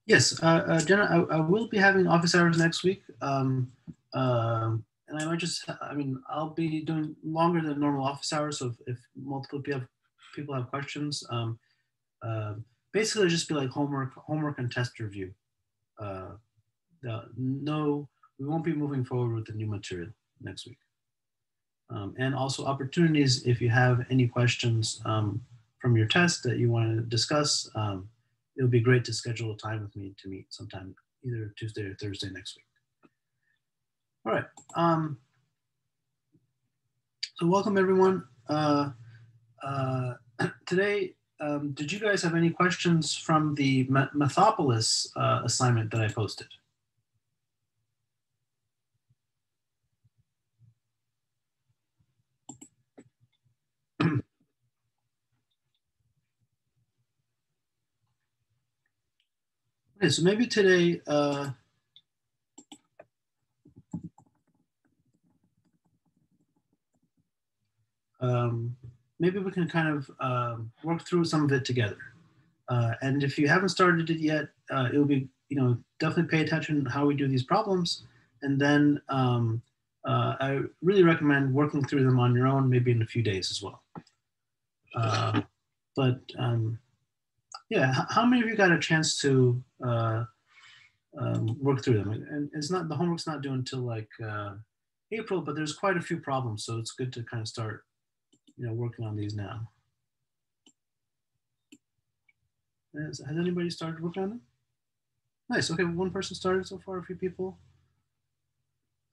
Yes, Jenna, I will be having office hours next week. And I might just, I mean, I'll be doing longer than normal office hours. So if multiple people have questions, uh, basically it'll just be like homework and test review. Uh, no, we won't be moving forward with the new material next week. And also opportunities if you have any questions from your test that you want to discuss. It would be great to schedule a time with me to meet sometime either Tuesday or Thursday next week. All right. So welcome everyone. Today, did you guys have any questions from the Methopolis assignment that I posted? Okay, so maybe today, maybe we can kind of work through some of it together. And if you haven't started it yet, it'll be, definitely pay attention to how we do these problems. And then I really recommend working through them on your own, maybe in a few days as well. But yeah, how many of you got a chance to work through them? And it's not, the homework's not due until like April, but there's quite a few problems. So it's good to kind of start, working on these now. Has anybody started working on them? Nice. Okay, one person started so far. A few people.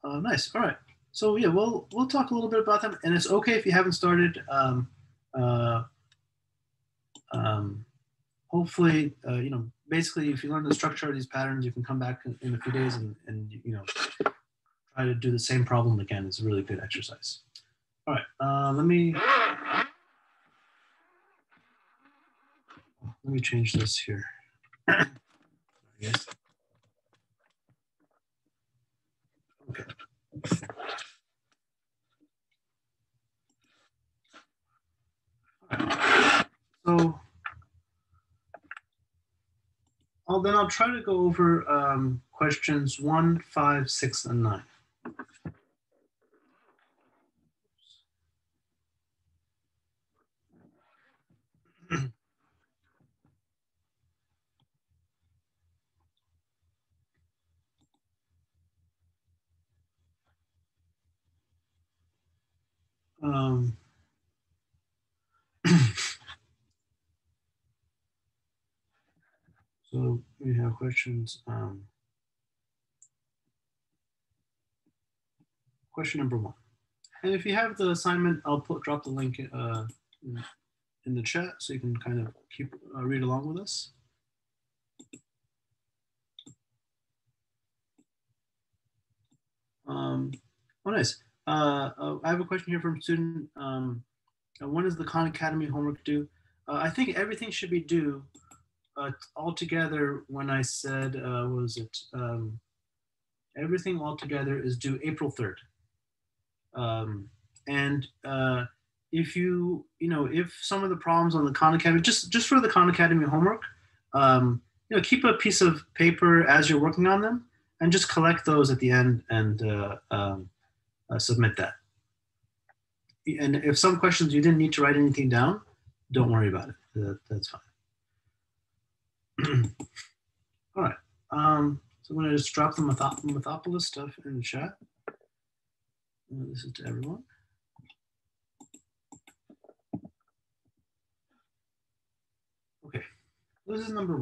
Nice. All right. So yeah, we'll talk a little bit about them, and it's okay if you haven't started. Uh, um, Hopefully, basically, if you learn the structure of these patterns, you can come back in a few days and try to do the same problem again. It's a really good exercise. All right. Let me change this here. Yes. Okay. So I'll try to go over questions 1, 5, 6, and 9. Um, so we have questions. Question number 1. And if you have the assignment, I'll drop the link in the chat so you can kind of keep read along with us. Oh, nice. I have a question here from a student. When does the Khan Academy homework due? I think everything should be due all together. When I said, what was it? Everything all together is due April 3rd. And if some of the problems on the Khan Academy, just for the Khan Academy homework, keep a piece of paper as you're working on them and just collect those at the end and submit that. And if some questions you didn't need to write anything down, don't worry about it. That's fine. All right. So I'm going to just drop the Methopolis stuff in the chat. This is to everyone. Okay, this is number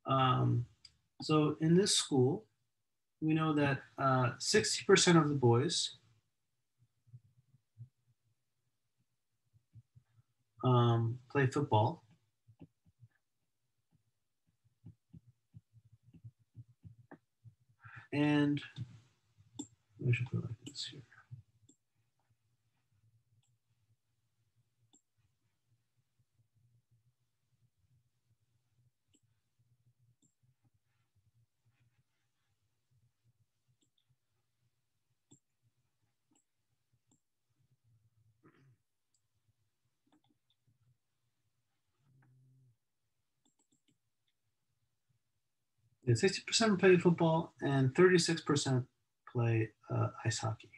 1. So in this school, we know that 60% of the boys play football. And I should put it like this here. Yeah, 60% play football and 36% play ice hockey.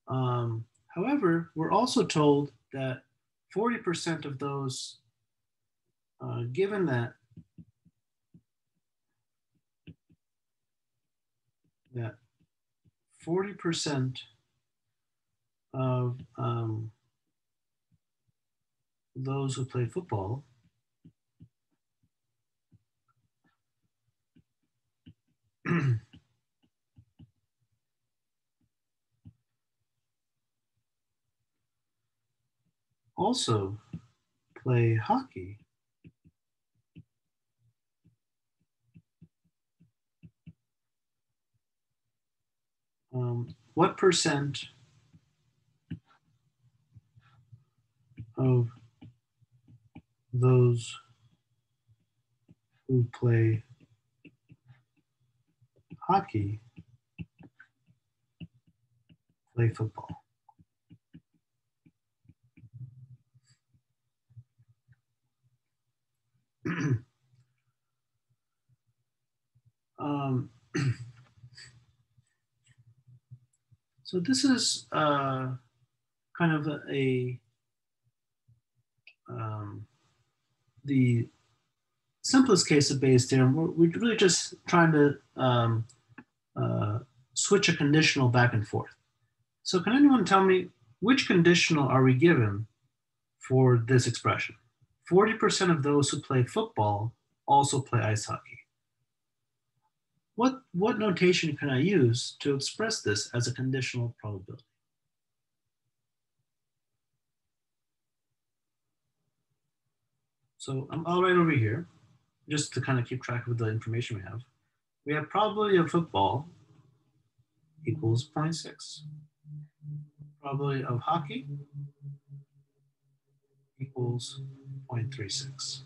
However, we're also told that 40% of those, given that 40% of those who play football also play hockey. What percent of those who play hockey play football? So this is kind of the simplest case of Bayes' theorem. We're really just trying to switch a conditional back and forth. So can anyone tell me which conditional are we given for this expression? 40% of those who play football also play ice hockey. What notation can I use to express this as a conditional probability? So I'll write over here, just to kind of keep track of the information we have. We have probability of football equals 0.6. Probability of hockey equals 0.36.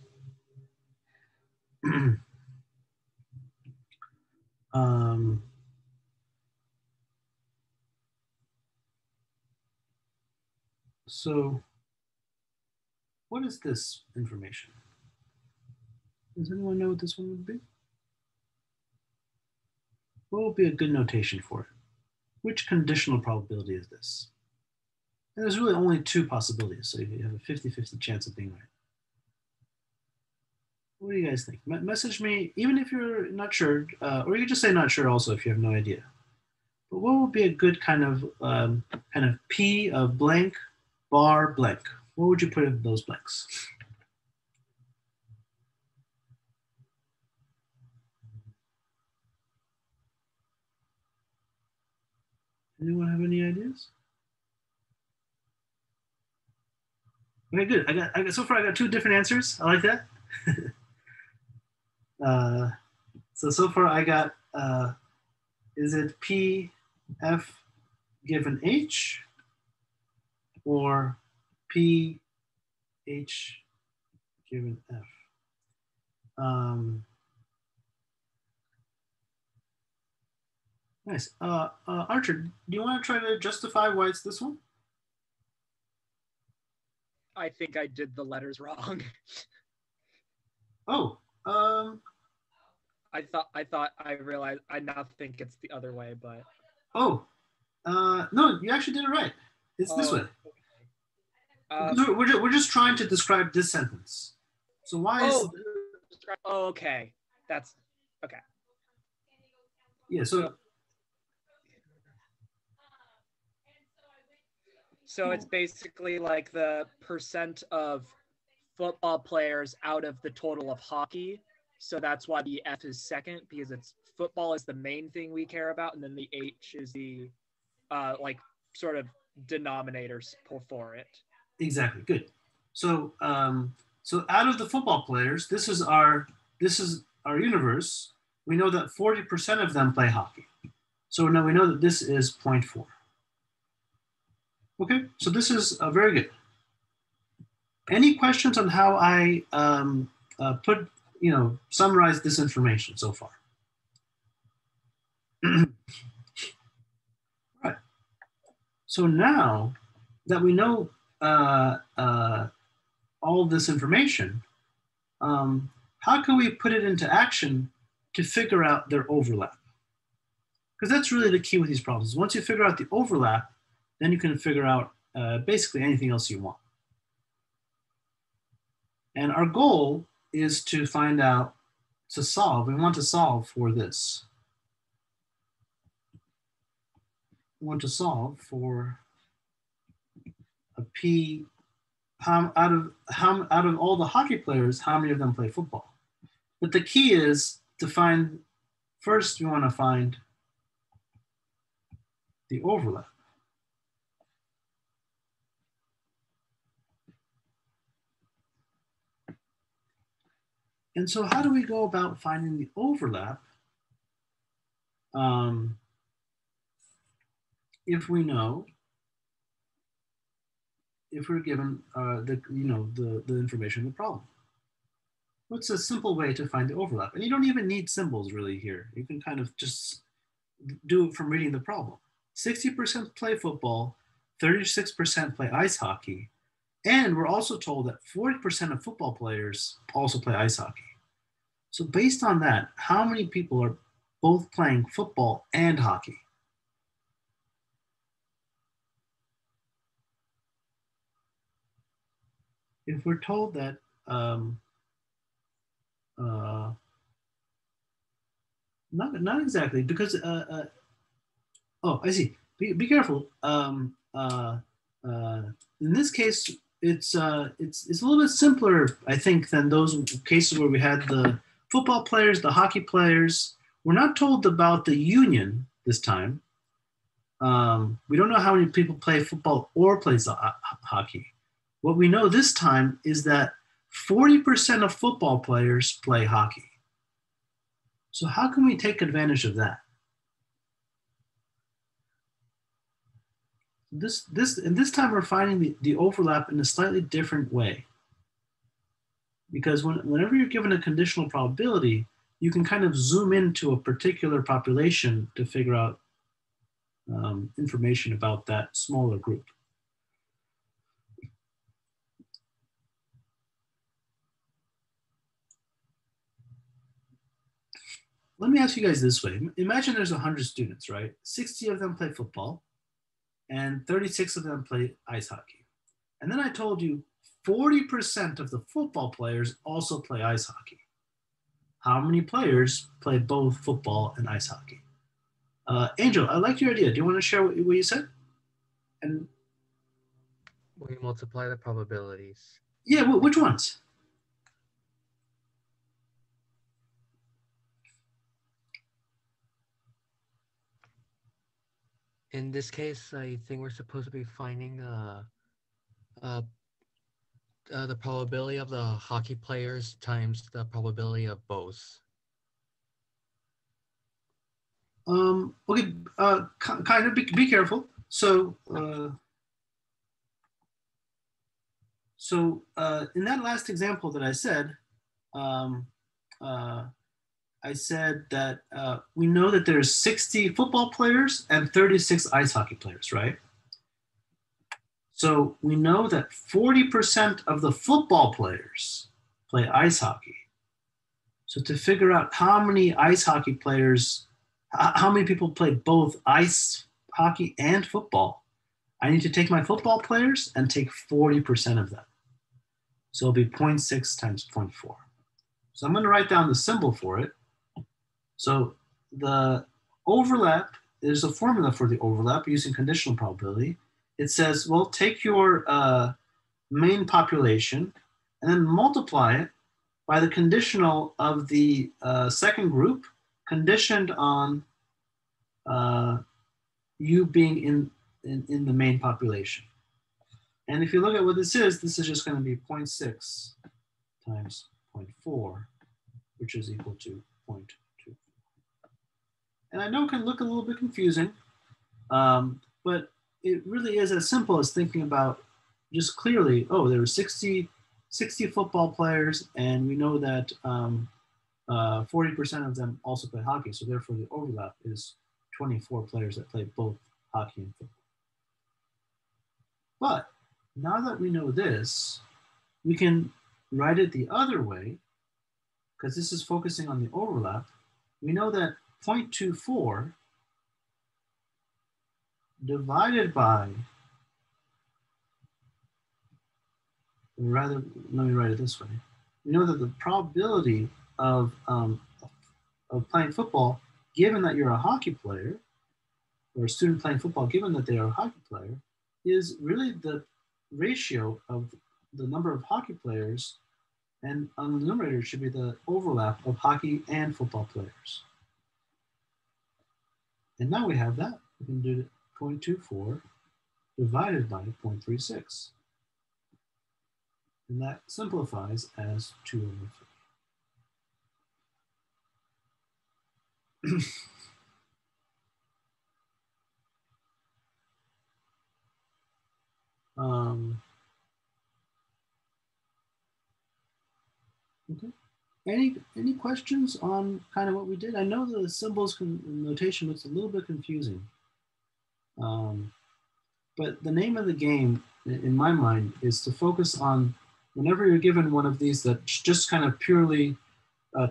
So what is this information? Does anyone know what this one would be? What would be a good notation for it? Which conditional probability is this? And there's really only two possibilities, so you have a 50-50 chance of being right. What do you guys think? Message me, even if you're not sure, or you can just say not sure also if you have no idea. But what would be a good kind of P of blank bar blank? What would you put in those blanks? Anyone have any ideas? Okay, good. I got so far I got two different answers. I like that. So far I got is it P F given H or P H given F? Nice. Archer, do you want to try to justify why it's this one? I think I did the letters wrong. Oh, I realized I now think it's the other way, but oh, no, you actually did it right. It's this way. Okay. We're just trying to describe this sentence. So why is? Oh, okay. That's okay. Yeah. So it's basically like the percent of football players out of the total of hockey. So that's why the F is second, because it's football is the main thing we care about, and then the H is the like sort of denominators for it. Exactly. Good. So so out of the football players, this is our universe. We know that 40% of them play hockey. So now we know that this is 0.4. Okay, so this is very good. Any questions on how I summarize this information so far? All right. So now that we know all this information, how can we put it into action to figure out their overlap? Because that's really the key with these problems. Once you figure out the overlap, then you can figure out basically anything else you want. And our goal is to find out, to solve, we want to solve for this. We want to solve for a P, out of all the hockey players, how many of them play football? But the key is to find, first we want to find the overlap. And so how do we go about finding the overlap if we know, if we're given the information in the problem? What's a simple way to find the overlap? And you don't even need symbols really here. You can kind of just do it from reading the problem. 60% play football, 36% play ice hockey, and we're also told that 40% of football players also play ice hockey. So based on that, how many people are both playing football and hockey? If we're told that, not exactly, because, oh, I see. Be careful. In this case, it's a little bit simpler, I think, than those cases where we had the football players, the hockey players. We're not told about the union this time. We don't know how many people play football or plays hockey. What we know this time is that 40% of football players play hockey. So how can we take advantage of that? This time we're finding the overlap in a slightly different way. Because whenever you're given a conditional probability, you can kind of zoom into a particular population to figure out information about that smaller group. Let me ask you guys this way. Imagine there's 100 students, right? 60 of them play football and 36 of them play ice hockey. And then I told you 40% of the football players also play ice hockey. How many players play both football and ice hockey? Angel, I like your idea. Do you want to share what you said? And we multiply the probabilities. Yeah, which ones? In this case, I think we're supposed to be finding the probability of the hockey players times the probability of both. Okay, kind of be careful. So, in that last example that I said, I said that we know that there's 60 football players and 36 ice hockey players, right? So we know that 40% of the football players play ice hockey. So to figure out how many ice hockey players, how many people play both ice hockey and football, I need to take my football players and take 40% of them. So it'll be 0.6 times 0.4. So I'm going to write down the symbol for it. So the overlap, there's a formula for the overlap using conditional probability. It says, well, take your main population and then multiply it by the conditional of the second group, conditioned on you being in the main population. And if you look at what this is just going to be 0.6 times 0.4, which is equal to 0.2. And I know it can look a little bit confusing, but it really is as simple as thinking about just clearly, oh, there were 60 football players, and we know that 40% of them also play hockey. So therefore the overlap is 24 players that play both hockey and football. But now that we know this, we can write it the other way, because this is focusing on the overlap. We know that 0.24 divided by, rather, let me write it this way. We know that the probability of playing football, given that you're a hockey player, or a student playing football, given that they are a hockey player, is really the ratio of the number of hockey players, and on the numerator should be the overlap of hockey and football players. And now we have that. We can do 0.24 divided by 0.36. And that simplifies as 2/3. Okay. Any questions on kind of what we did? I know the symbols notation looks a little bit confusing. But the name of the game, in my mind, is to focus on whenever you're given one of these that's just kind of purely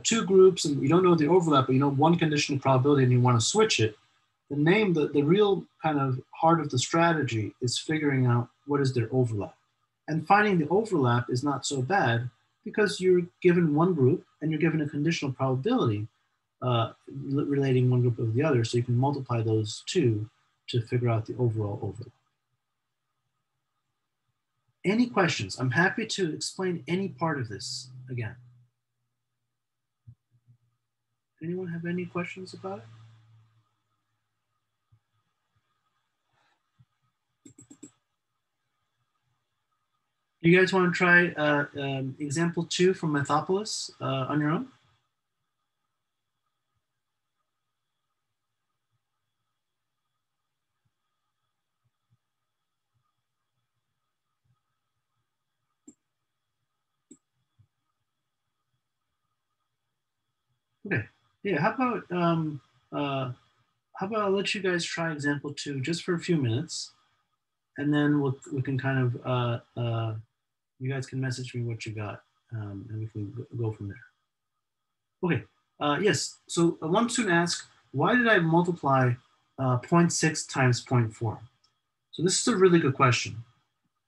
two groups and you don't know the overlap, but you know one conditional probability and you want to switch it. The name, the real kind of heart of the strategy is figuring out what is their overlap. And finding the overlap is not so bad because you're given one group and you're given a conditional probability relating one group of the other. So you can multiply those two to figure out the overall overlap. Any questions? I'm happy to explain any part of this again. Anyone have any questions about it? You guys want to try example 2 from Methopolis on your own? Okay. Yeah. How about I'll let you guys try example 2 just for a few minutes, and then we can kind of you guys can message me what you got, and we can go from there. Okay. Yes. So one student asked, why did I multiply 0.6 times 0.4? So this is a really good question.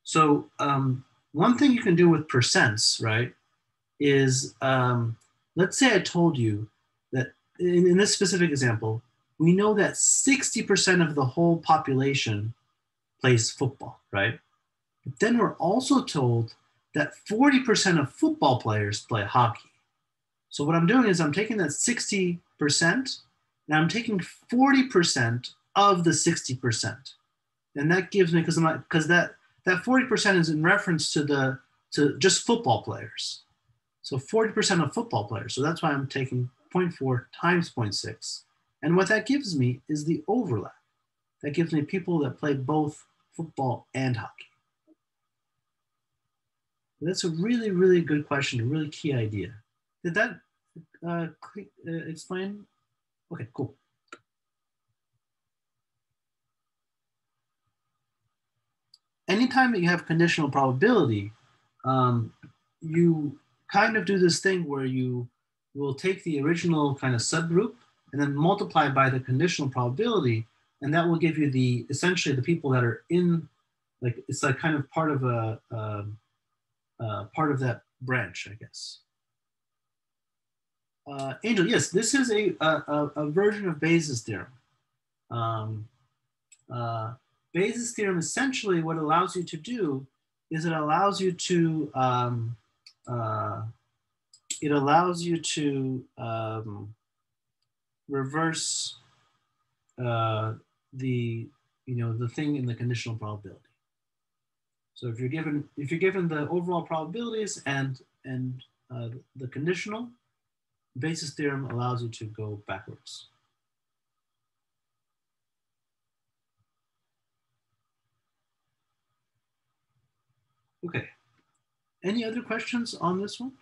So one thing you can do with percents, right, is let's say I told you that in this specific example, we know that 60% of the whole population plays football, right? But then we're also told that 40% of football players play hockey. So what I'm doing is I'm taking that 60% and I'm taking 40% of the 60%. And that gives me, because that 40% is in reference to just football players. So 40% of football players. So that's why I'm taking 0.4 times 0.6. And what that gives me is the overlap. That gives me people that play both football and hockey. That's a really, really good question, a really key idea. Did that explain? Okay, cool. Anytime that you have conditional probability, you kind of do this thing where you will take the original kind of subgroup and then multiply by the conditional probability, and that will give you essentially the people that are in, like, it's like kind of part of part of that branch, I guess. Angel, yes, this is a version of Bayes' theorem. Bayes' theorem, essentially what it allows you to do is it allows you to reverse the thing in the conditional probability. So if you're given the overall probabilities and the conditional, Bayes' theorem allows you to go backwards. Okay. Any other questions on this one?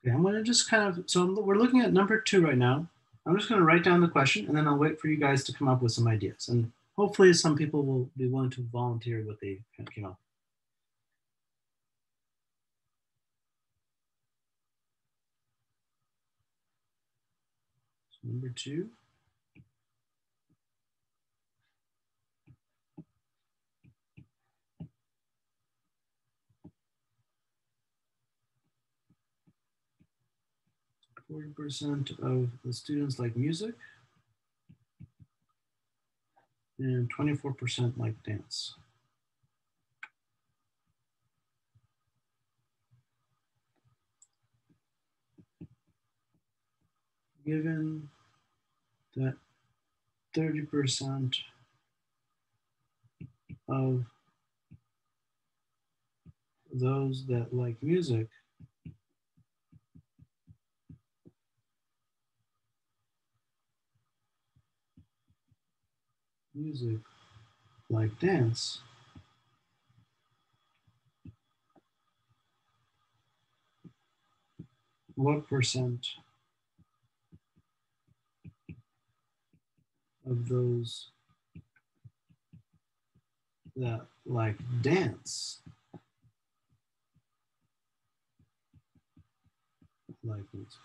Okay, I'm gonna just kind of, so we're looking at number 2 right now. I'm just gonna write down the question and then I'll wait for you guys to come up with some ideas. And hopefully some people will be willing to volunteer what they kind of came up with. So number 2. %40 of the students like music and 24% like dance. Given that 30% of those that like music like dance, what percent of those that like dance like music?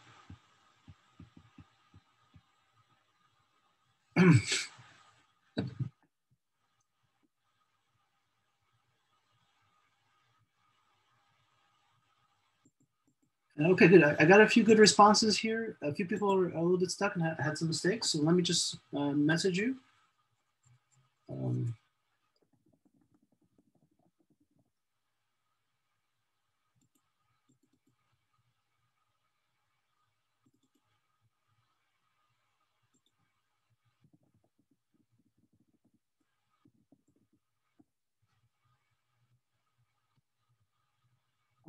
Okay, good. I got a few good responses here. A few people are a little bit stuck and had some mistakes. So let me just message you.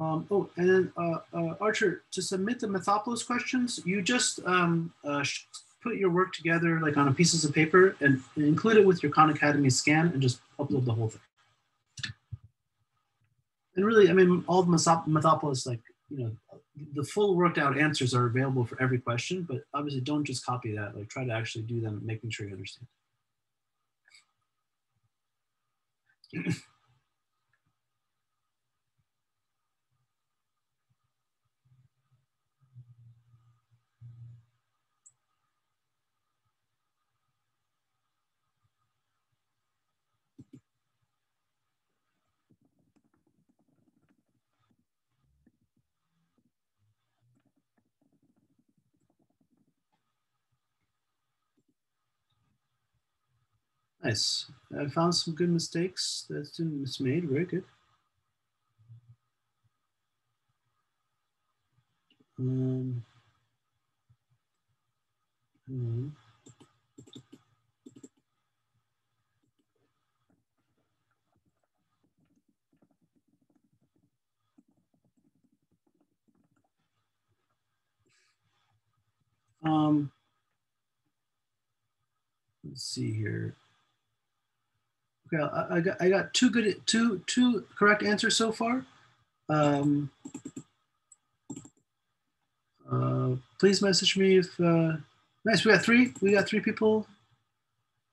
Oh, and then Archer, to submit the Methopolis questions, you just put your work together like on pieces of paper and include it with your Khan Academy scan and just upload the whole thing. And really, I mean, all the Methopolis, like, you know, the full worked out answers are available for every question, but obviously don't just copy that, like try to actually do them, making sure you understand. Nice. I found some good mistakes that students made. Very good. Um, um, let's see here. Okay, I got two correct answers so far. Please message me if nice. We got three people.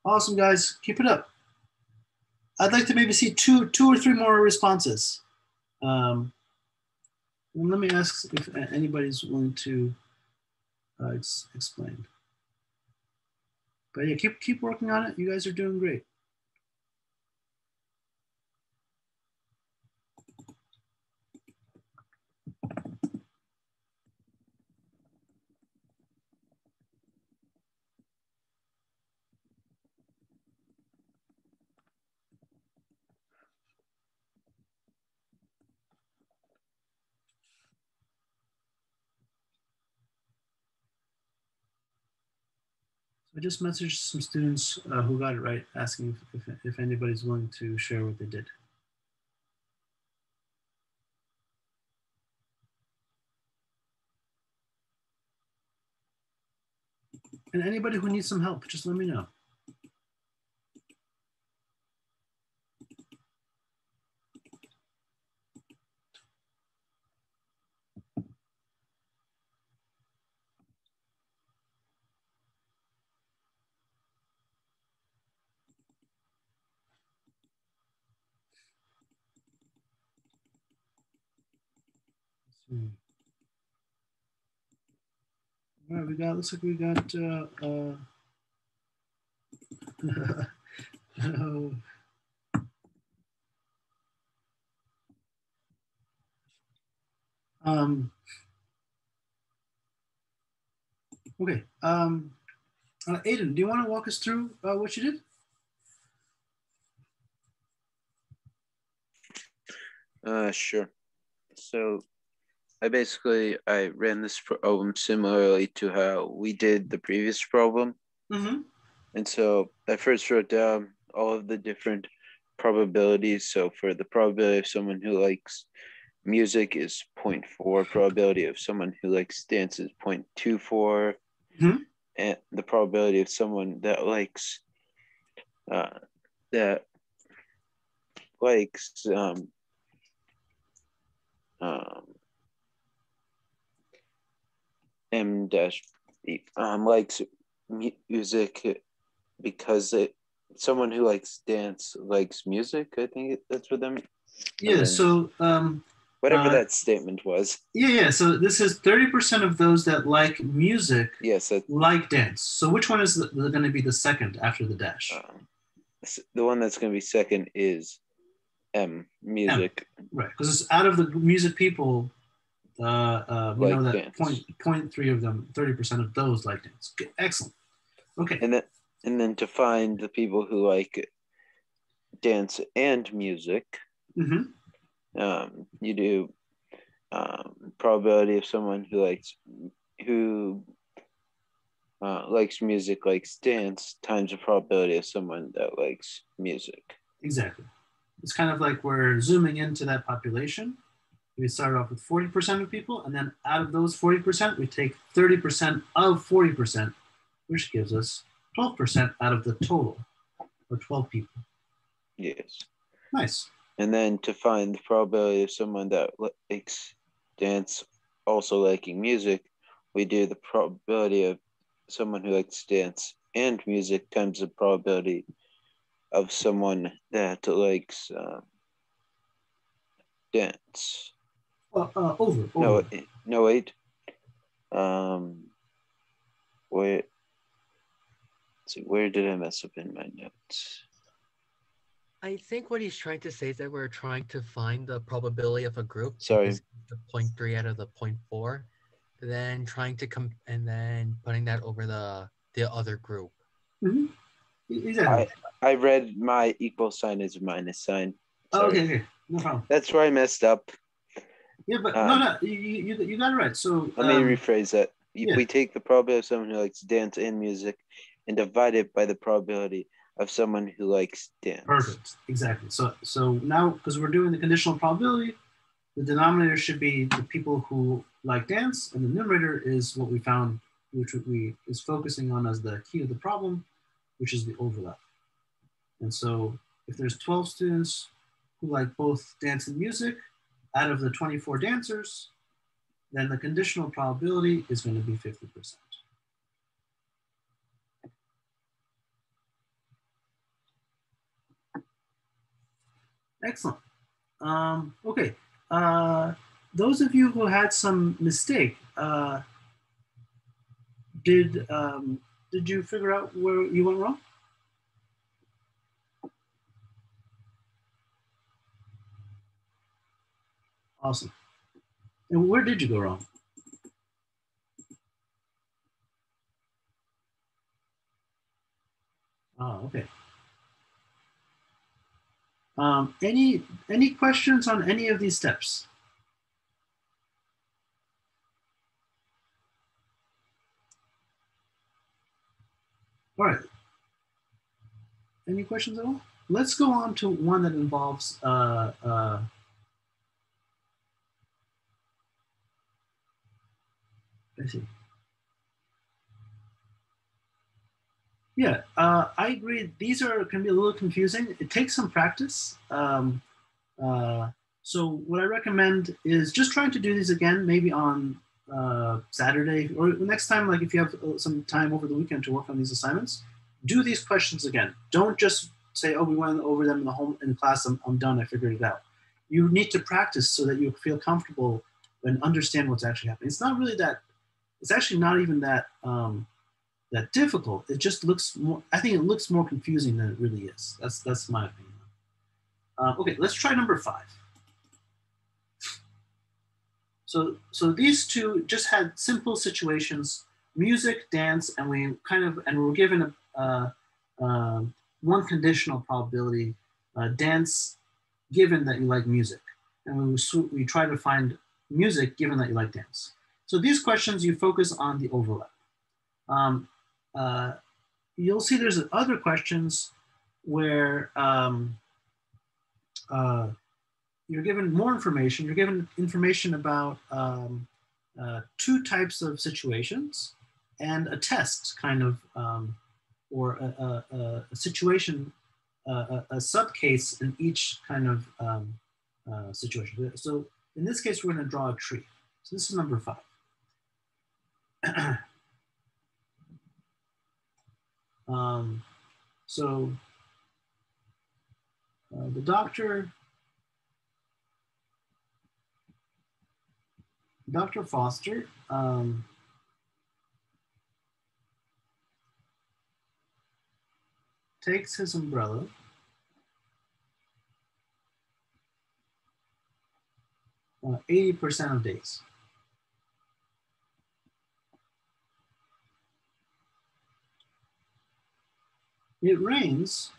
Awesome, guys. Keep it up. I'd like to maybe see two or three more responses. Let me ask if anybody's willing to explain. But yeah, keep working on it. You guys are doing great. I just messaged some students who got it right, asking if anybody's willing to share what they did. And anybody who needs some help, just let me know. Hmm. All right, looks like we got, oh, okay. Aiden, do you want to walk us through what you did? Sure. So I ran this problem similarly to how we did the previous problem. Mm-hmm. And so I first wrote down all of the different probabilities. So for the probability of someone who likes music is 0.4, probability of someone who likes dance is 0.24, Mm-hmm. and the probability of someone that likes that likes M dash likes music because someone who likes dance likes music. I think that's what them. Yeah. So whatever that statement was. Yeah. So this is 30% of those that like music. Yes. Like dance. So which one is going to be the second after the dash? The one that's going to be second is music. Right, because it's out of the music people. We know that dance. 0.3 of them, 30% of those like dance. Okay, excellent. Okay. And then to find the people who like dance and music, you do probability of someone who likes music, likes dance, times the probability of someone that likes music. Exactly. It's kind of like we're zooming into that population. We start off with 40% of people, and then out of those 40%, we take 30% of 40%, which gives us 12% out of the total, or 12 people. Yes. Nice. And then to find the probability of someone that likes dance also liking music, we do the probability of someone who likes dance and music times the probability of someone that likes dance. Over. No, wait. Wait. Let's see, where did I mess up in my notes? I think what he's trying to say is that we're trying to find the probability of a group. Sorry. The 0.3 out of the 0.4, then trying to and then putting that over the other group. Mm-hmm. Exactly. I read my equal sign as a minus sign. Sorry. Okay, no problem. That's where I messed up. Yeah, but no, you got it right. So let me rephrase that. Yeah. We take the probability of someone who likes dance and music and divide it by the probability of someone who likes dance. Perfect. Exactly. So now, because we're doing the conditional probability, the denominator should be the people who like dance, and the numerator is what we found, which is focusing on as the key of the problem, which is the overlap. And so if there's 12 students who like both dance and music out of the 24 dancers, then the conditional probability is going to be 50%. Excellent. Okay. Those of you who had some mistake, did you figure out where you went wrong? Awesome. And where did you go wrong? Oh, okay. Any questions on any of these steps? All right. Any questions at all? Let's go on to one that involves I see. Yeah, I agree. These can be a little confusing. It takes some practice. So what I recommend is just trying to do these again, maybe on Saturday or next time. Like if you have some time over the weekend to work on these assignments, do these questions again. Don't just say, "Oh, we went over them in class. I'm done. I figured it out." You need to practice so that you feel comfortable and understand what's actually happening. It's not really that. It's actually not even that that difficult. It just looks more. I think it looks more confusing than it really is. That's my opinion. Okay, let's try number 5. So these two just had simple situations: music, dance, and we were given one conditional probability: dance, given that you like music, and we try to find music given that you like dance. So these questions, you focus on the overlap. You'll see there's other questions where you're given more information. You're given information about 2 types of situations and a test kind of, or a situation, a subcase in each kind of situation. So in this case, we're going to draw a tree. So this is number 5. So the doctor, Dr. Foster, takes his umbrella uh, 80% of days. It rains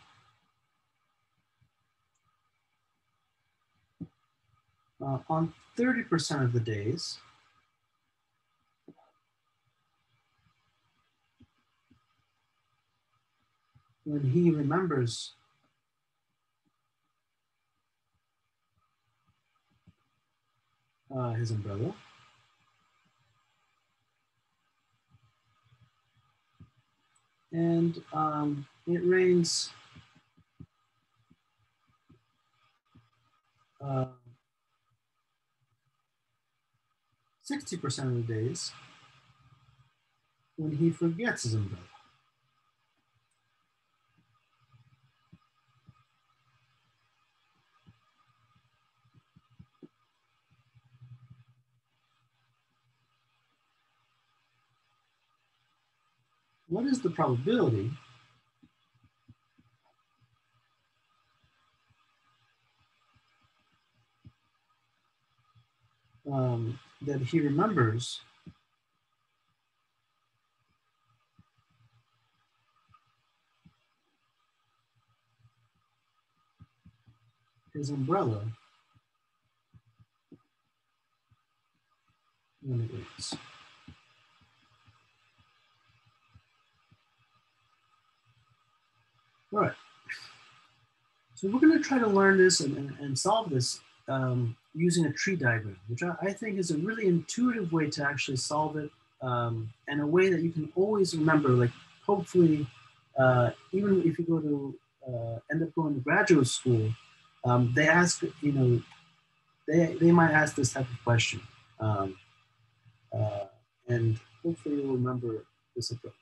on 30% of the days. When he remembers his umbrella. And it rains 60% of the days when he forgets his umbrella. What is the probability that he remembers his umbrella when it rains? All right. So we're going to try to learn this and solve this using a tree diagram, which I think is a really intuitive way to actually solve it, and a way that you can always remember. Like, hopefully, even if you go to end up going to graduate school, they ask, they might ask this type of question, and hopefully you'll remember this approach.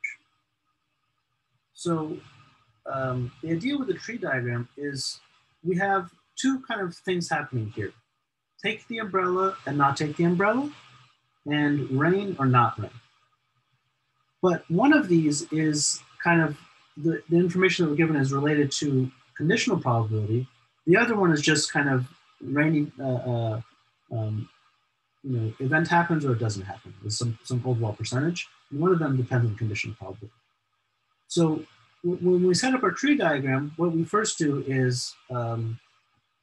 So the idea with the tree diagram is we have 2 kind of things happening here: take the umbrella and not take the umbrella, and rain or not rain. But one of these is kind of the information that we're given is related to conditional probability. The other one is just kind of rainy, event happens or it doesn't happen with some overall percentage. And one of them depends on conditional probability. So when we set up our tree diagram, what we first do is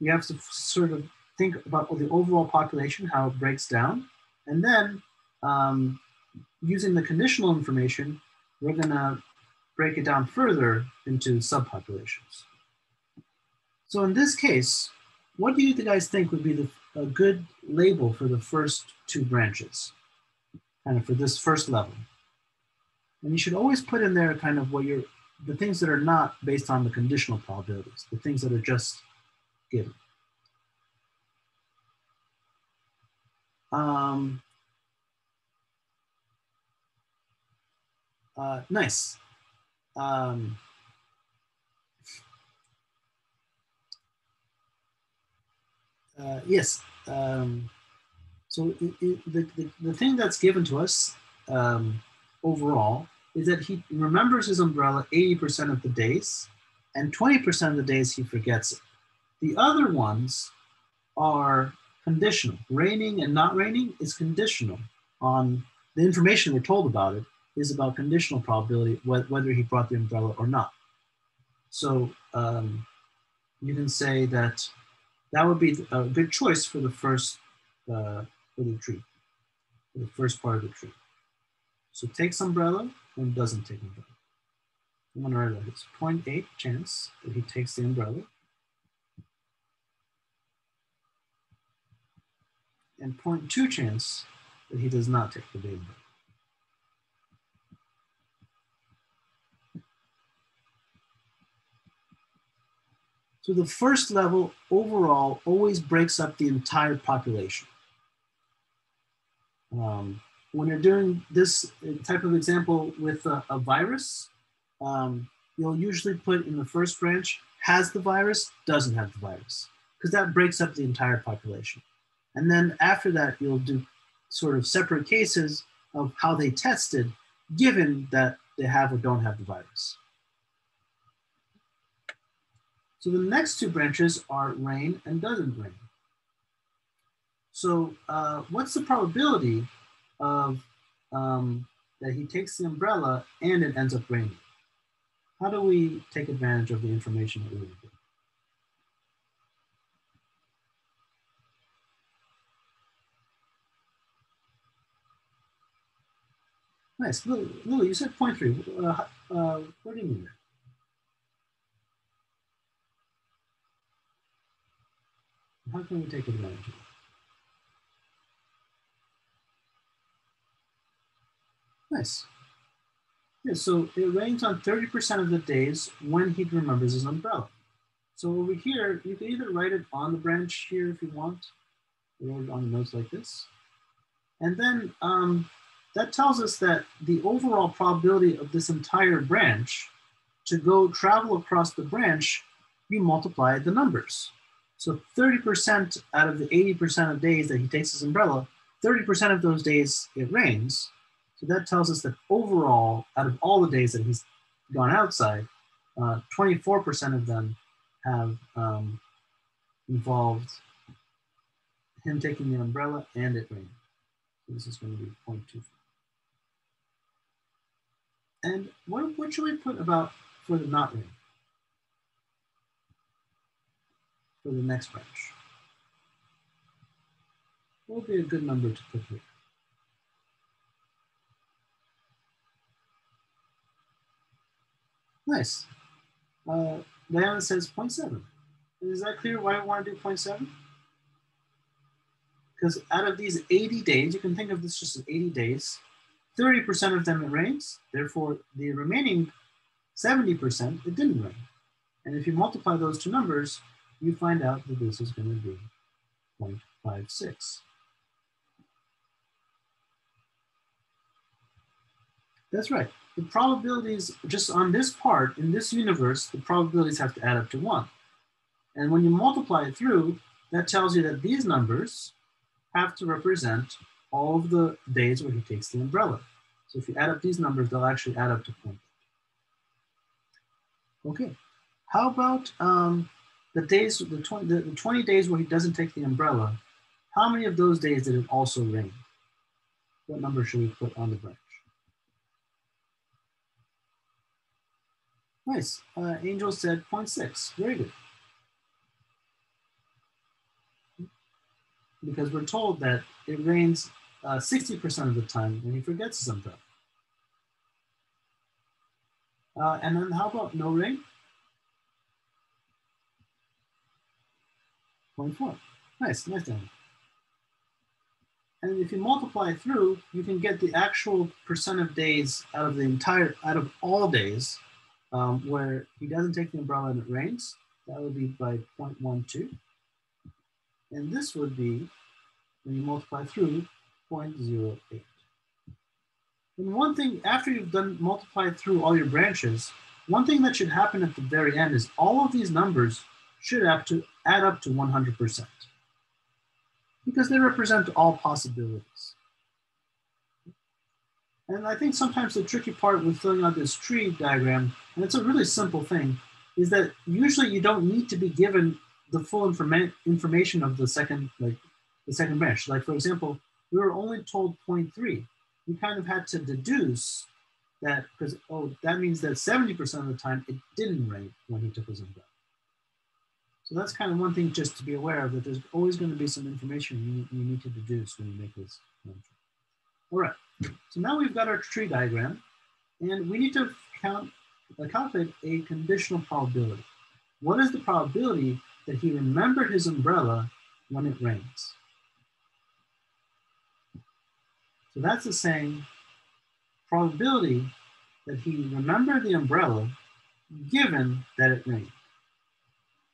we have to sort of think about the overall population, how it breaks down. And then using the conditional information, we're gonna break it down further into subpopulations. So in this case, what do you guys think would be a good label for the first 2 branches, kind of for this first level? And you should always put in there kind of the things that are not based on the conditional probabilities, the things that are just given. Nice. Yes. So the thing that's given to us overall is that he remembers his umbrella 80% of the days, and 20% of the days he forgets it. The other ones are conditional. Raining and not raining is conditional on the information we're told about it is about conditional probability, whether he brought the umbrella or not. So you can say that that would be a good choice for the first for the tree, for the first part of the tree. So takes umbrella and doesn't take umbrella. I'm going to write that it's 0.8 chance that he takes the umbrella, and 0.2 chance that he does not take the umbrella. So the first level overall always breaks up the entire population. When you're doing this type of example with a virus, you'll usually put in the first branch, has the virus, doesn't have the virus, because that breaks up the entire population. And then after that, you'll do sort of separate cases of how they tested, given that they have or don't have the virus. So the next two branches are rain and doesn't rain. So what's the probability of that he takes the umbrella and it ends up raining? How do we take advantage of the information that we would get? Nice. Lily, you said 0.3. What do you mean there? How can we take advantage of it? Nice. Yeah, so it rains on 30% of the days when he remembers his umbrella. So over here, you can either write it on the branch here if you want, or on the notes like this. And then that tells us that the overall probability of this entire branch to go travel across the branch, you multiply the numbers. So 30% out of the 80% of days that he takes his umbrella, 30% of those days it rains. So that tells us that overall, out of all the days that he's gone outside, 24% of them have involved him taking the umbrella and it raining. So this is going to be 0.24. And what should we put about for the not rain? For the next branch. What would be a good number to put here? Nice. Diana says 0.7. Is that clear why I want to do 0.7? Because out of these 80 days, you can think of this just as 80 days, 30% of them it rains, therefore the remaining 70% it didn't rain. And if you multiply those two numbers, you find out that this is going to be 0.56. That's right. The probabilities just on this part, in this universe, the probabilities have to add up to 1. And when you multiply it through, that tells you that these numbers have to represent all of the days where he takes the umbrella. So if you add up these numbers, they'll actually add up to 0.8. Okay, how about the days, the 20 days where he doesn't take the umbrella? How many of those days did it also rain? What number should we put on the branch? Nice. Angel said 0.6. Very good. Because we're told that it rains 60% of the time when he forgets his umbrella. And then how about no rain? 0.4. Nice, nice down. And if you multiply through, you can get the actual percent of days out of all days where he doesn't take the umbrella and it rains. That would be by 0.12. And this would be, when you multiply through, 0.08. And one thing, after you've done multiplied through all your branches, one thing that should happen at the very end is all of these numbers should have to add up to 100%. because they represent all possibilities. And I think sometimes the tricky part with filling out this tree diagram, and it's a really simple thing, is that usually you don't need to be given the full information of the second branch. Like, for example, we were only told 0.3. We kind of had to deduce that because, oh, that means that 70% of the time it didn't rain when he took his umbrella. So that's kind of one thing just to be aware of, that there's always going to be some information you need to deduce when you make this entry. All right, so now we've got our tree diagram, and we need to calculate a conditional probability. What is the probability that he remembered his umbrella when it rains? So that's the saying probability that he remembered the umbrella given that it rained.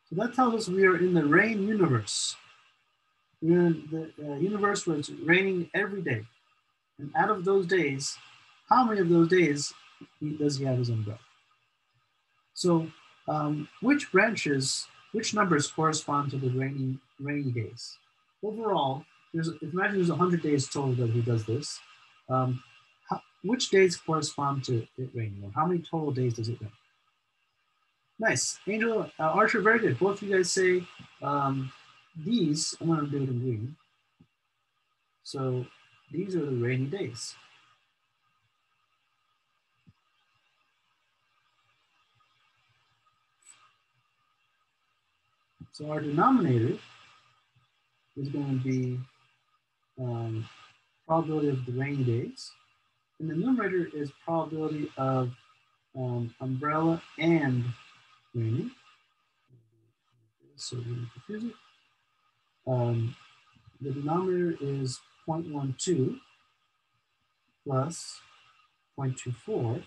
So that tells us we are in the rain universe. We're in the universe where it's raining every day. And out of those days, how many of those days does he have his umbrella? So which numbers correspond to the rainy days? Overall, imagine there's 100 days total that he does this. Which days correspond to it raining? Or how many total days does it rain? Nice. Angel, Archer, very good. Both of you guys say these, I'm going to do it in green. So these are the rainy days. So our denominator is going to be probability of the rainy days. And the numerator is probability of umbrella and raining. So we confuse it. The denominator is 0.12 plus 0.24.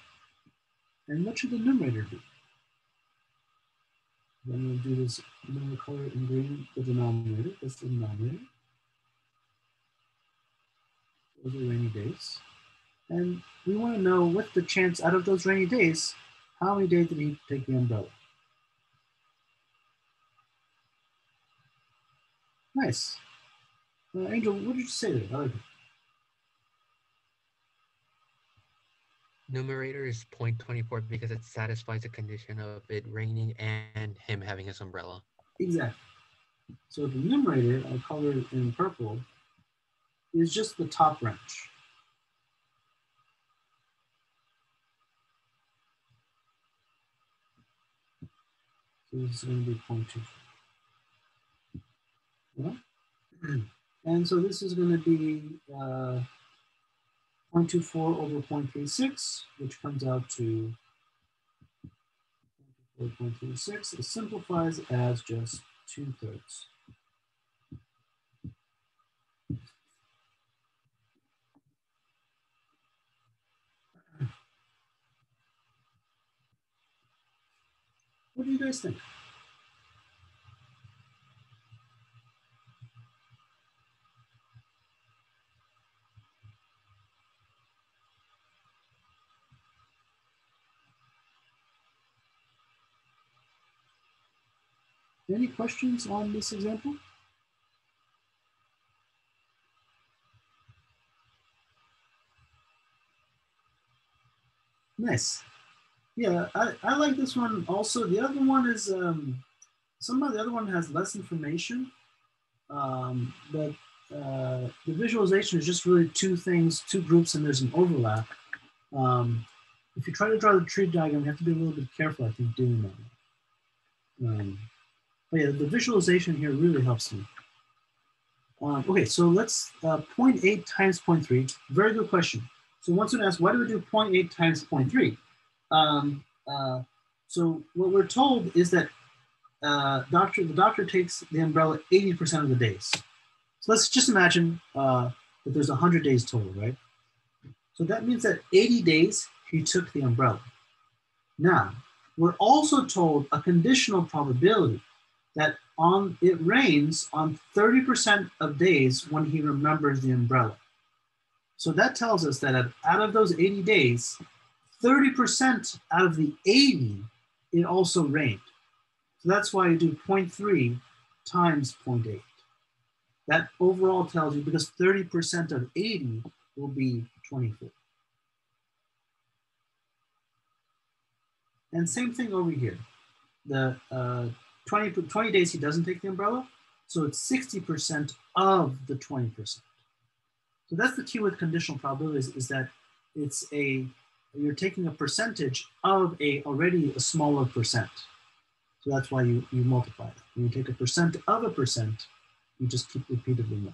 And what should the numerator be? Then we'll do this, I'm going to color it in green, the denominator. That's the denominator. Those are rainy days. And we want to know what's the chance out of those rainy days, how many days did he take the umbrella? Nice. Angel, what did you say there? I like it. Numerator is 0.24 because it satisfies the condition of it raining and him having his umbrella. Exactly. So the numerator, I'll color it in purple, is just the top branch. So this is going to be 0.24. Yeah. And so this is going to be 0.24 over 0.36, which comes out to 0.36. It simplifies as just 2/3. What do you guys think? Any questions on this example? Nice. Yeah, I like this one also. The other one is, somehow the other one has less information, but the visualization is just really two groups, and there's an overlap. If you try to draw the tree diagram, you have to be a little bit careful, I think, doing that. But yeah, the visualization here really helps me. Okay, so let's 0.8 times 0.3. Very good question. So once you ask, why do we do 0.8 times 0.3? So what we're told is that the doctor takes the umbrella 80% of the days. So let's just imagine that there's 100 days total, right? So that means that 80 days he took the umbrella. Now, we're also told a conditional probability that it rains on 30% of days when he remembers the umbrella. So that tells us that out of those 80 days, 30% out of the 80, it also rained. So that's why you do 0.3 times 0.8. That overall tells you, because 30% of 80 will be 24. And same thing over here. The 20 days he doesn't take the umbrella, so it's 60% of the 20%. So that's the key with conditional probabilities, is that you're taking a percentage of already a smaller percent. So that's why you multiply it. When you take a percent of a percent, you just keep repeatedly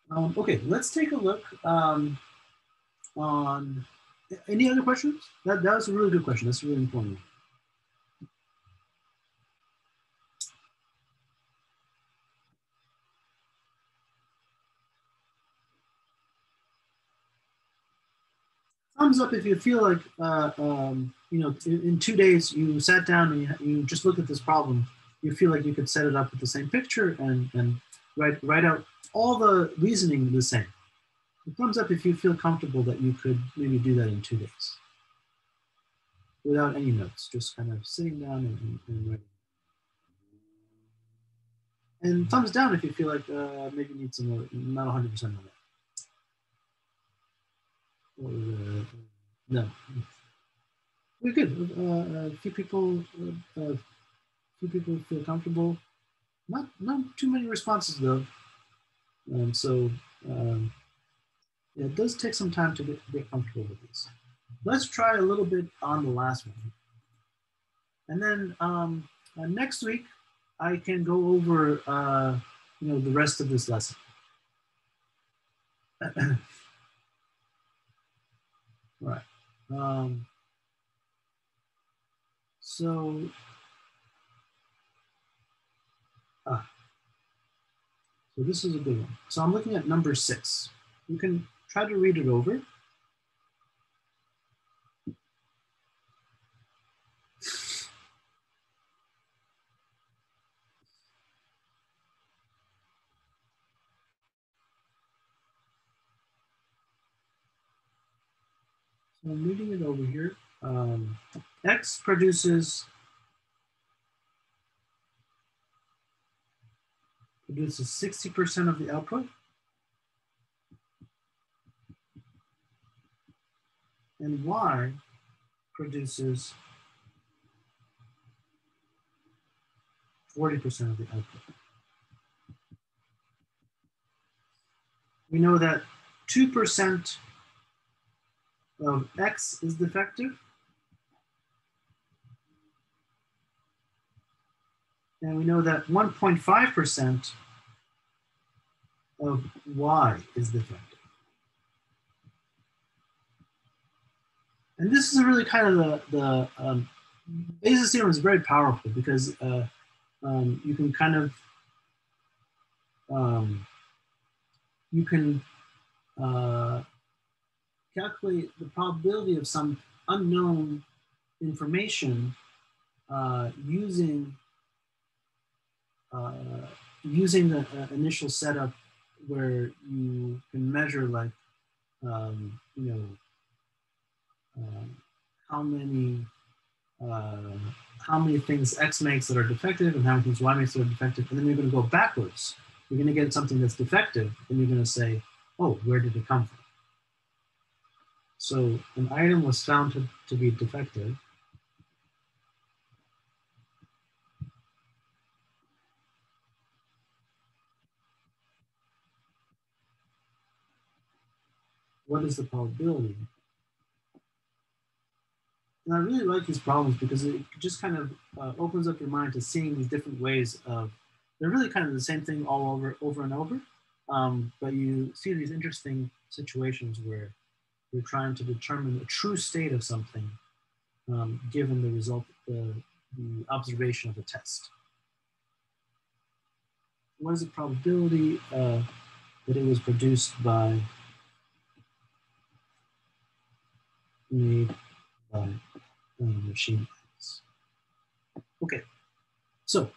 multiplying. Okay, let's take a look on any other questions? That was a really good question. That's really important. Thumbs up if you feel like, in 2 days you sat down and you just look at this problem. You feel like you could set it up with the same picture and write out all the reasoning the same. Thumbs up if you feel comfortable that you could maybe do that in 2 days without any notes, just kind of sitting down and writing. And thumbs down if you feel like maybe you need some more, not 100% on that. No. We're good. A few people feel comfortable. Not too many responses though. Yeah, it does take some time to get comfortable with these. Let's try a little bit on the last one. And then next week, I can go over the rest of this lesson. Right. So this is a good one. So I'm looking at number 6. You can try to read it over. So I'm reading it over here. X produces 60% of the output. And Y produces 40% of the output. We know that 2% of X is defective. And we know that 1.5% of Y is defective. And this is really kind of the Bayes' theorem is very powerful because you can kind of calculate the probability of some unknown information using the initial setup where you can measure like how many things X makes that are defective and how many things Y makes that are defective, and then you're going to go backwards. You're going to get something that's defective, and you're going to say, oh, where did it come from? So an item was found to be defective. What is the probability? And I really like these problems because it just kind of opens up your mind to seeing these different ways of, they're really kind of the same thing all over and over. But you see these interesting situations where you're trying to determine the true state of something given the result, the observation of the test. What is the probability that it was produced by machine learning? Okay, so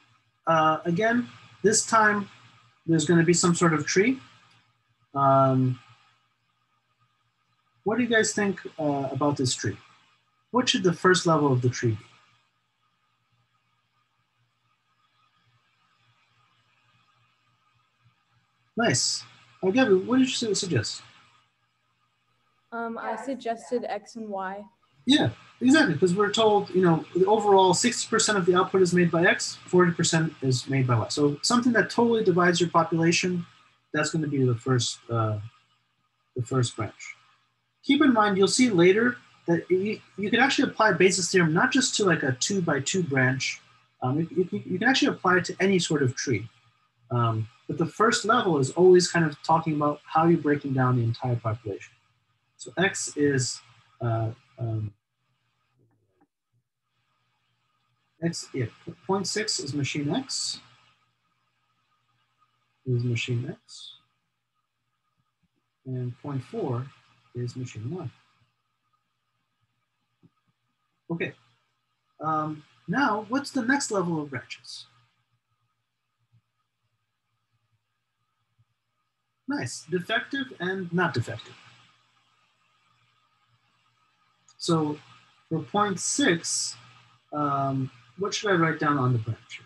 again, this time there's going to be some sort of tree. What do you guys think about this tree? What should the first level of the tree be? Nice. Gabby, what did you suggest? I suggested X and Y. Yeah, exactly. Because we're told, the overall 60% of the output is made by X, 40% is made by Y. So something that totally divides your population, that's going to be the first branch. Keep in mind, you'll see later that you can actually apply Bayes' theorem not just to like a 2 by 2 branch. You can actually apply it to any sort of tree. But the first level is always kind of talking about how you're breaking down the entire population. So X is X, yeah, 0.6 is machine X, and 0.4 is machine Y. Okay, now what's the next level of branches? Nice, defective and not defective. So for 0.6, what should I write down on the branch?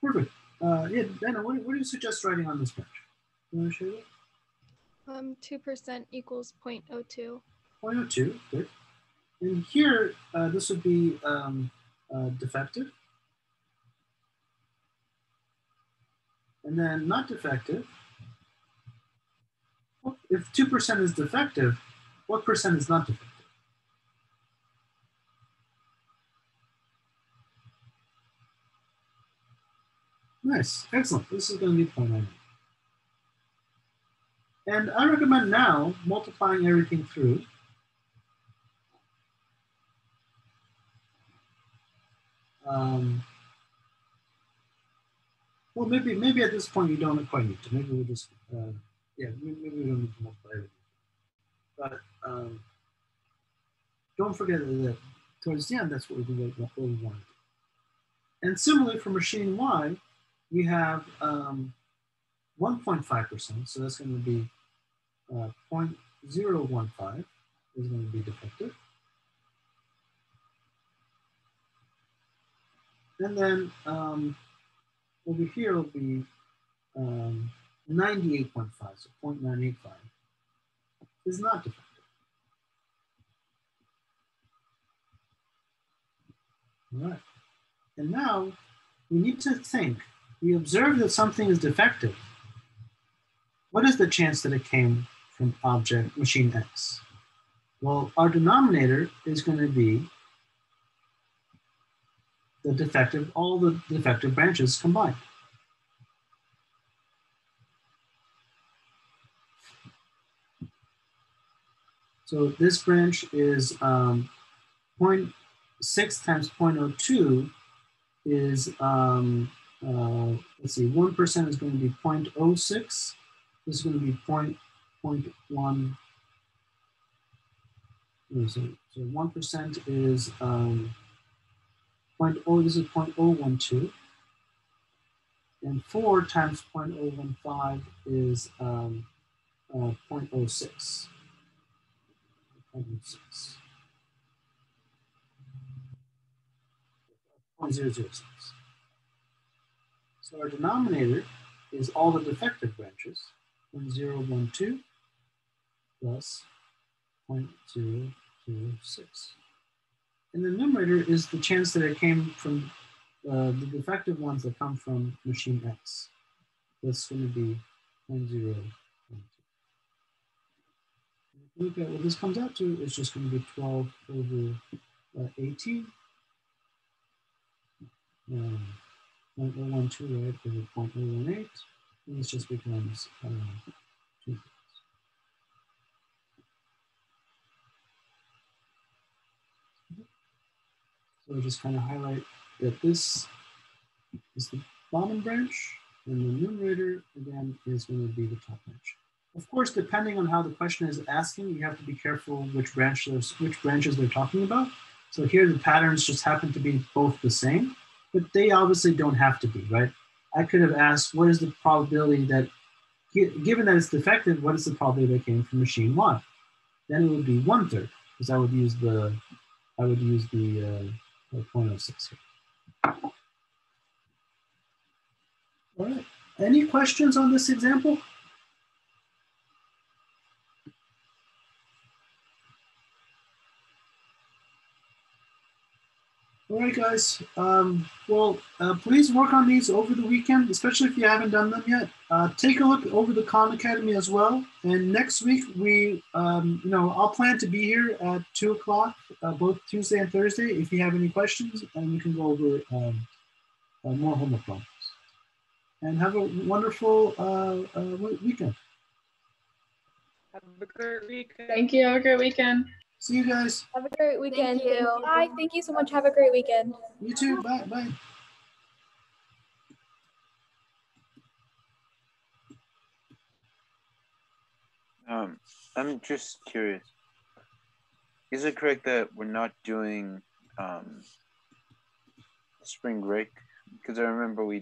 Perfect. Yeah, Dana, what do you suggest writing on this branch? You want to share that? 2% equals 0.02. 0.02, good. And here, this would be defective. And then not defective. If 2% is defective, what percent is not defective? Nice, excellent. This is going to be 0.9. And I recommend now multiplying everything through. Well, maybe at this point you don't quite need to. Maybe we'll just, yeah, maybe we don't need to multiply everything. But don't forget that towards the end, that's what we want. And similarly for machine Y, we have 1.5%, so that's going to be 0.015 is going to be defective. And then over here will be 98.5, so 0.985 is not defective. All right. And now we need to think. We observe that something is defective. What is the chance that it came from object machine X? Well, our denominator is going to be the defective, all the defective branches combined. So this branch is 0.6 times 0.02 is, let's see, 1% is going to be 0.06. This is going to be 0.1. So 1% is 0.0, this is 0.012. And 4 times 0.015 is 0.06. 0.006. So our denominator is all the defective branches, 0.012 plus 0.006. And the numerator is the chance that it came from the defective ones that come from machine X. That's going to be 0.012. Look at what this comes out to, it's just going to be 12 over 18. 0.012, right, over 0.018. And this just becomes 2. So I'll just kind of highlight that this is the bottom branch, and the numerator, again, is going to be the top branch. Of course, depending on how the question is asking, you have to be careful which branches they're talking about. So here the patterns just happen to be both the same, but they obviously don't have to be, right? I could have asked, what is the probability that, given that it's defective, what is the probability that came from machine Y? Then it would be 1/3, because I would use the I would use the 0.06 here. All right. Any questions on this example? All right, guys. Please work on these over the weekend, especially if you haven't done them yet. Take a look over the Khan Academy as well. And next week, I'll plan to be here at 2 o'clock, both Tuesday and Thursday. If you have any questions, and we can go over more homework problems. And have a wonderful weekend. Have a great weekend. Thank you. Have a great weekend. See you guys. Have a great weekend. Thank you. Bye. Thank you so much. Have a great weekend. You too. Bye. Bye. I'm just curious. Is it correct that we're not doing spring break? Because I remember we